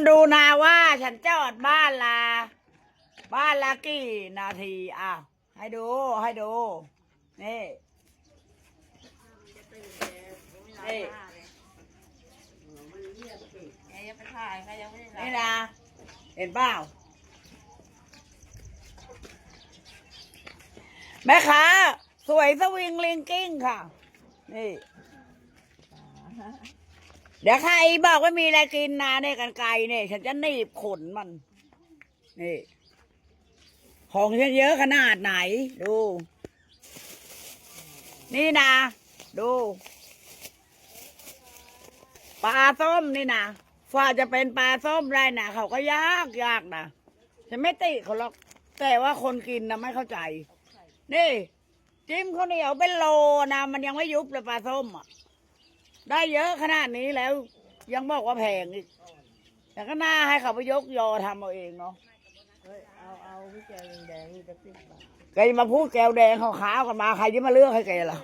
ดูนาว่าฉันจอดบ้านละกี่นาทีอ่ะให้ดูนี่นี่นี่นะเห็นเปล่าแม่ค้าสวยสวิงลิงกิ้งค่ะนี่เดี๋ยวใครบอกว่ามีอะไรกินนะเนี่ยกันไกลเนี่ยฉันจะหนีบขนมันนี่ของฉันเยอะขนาดไหนดูนี่นะดูปลาส้มนี่นะฝ่าจะเป็นปลาส้มได้นะเขาก็ยากนะฉันไม่ติเขาหรอกแต่ว่าคนกินนะไม่เข้าใจนี่จิ้มข้าวเหนียวเป็นโลนะมันยังไม่ยุบเลยปลาส้มอ่ะได้เยอะขนาดนี้แล้วยังบอกว่าแพงอีกแต่ก็น่าให้เขาไปยกยอทำเอาเองเนาะเอาพี่แกงแดงนี่จะ10 บาทแกจะมาพูดแก้วแดงขาวๆกันมาใครจะมาเลือกให้แกล่ะ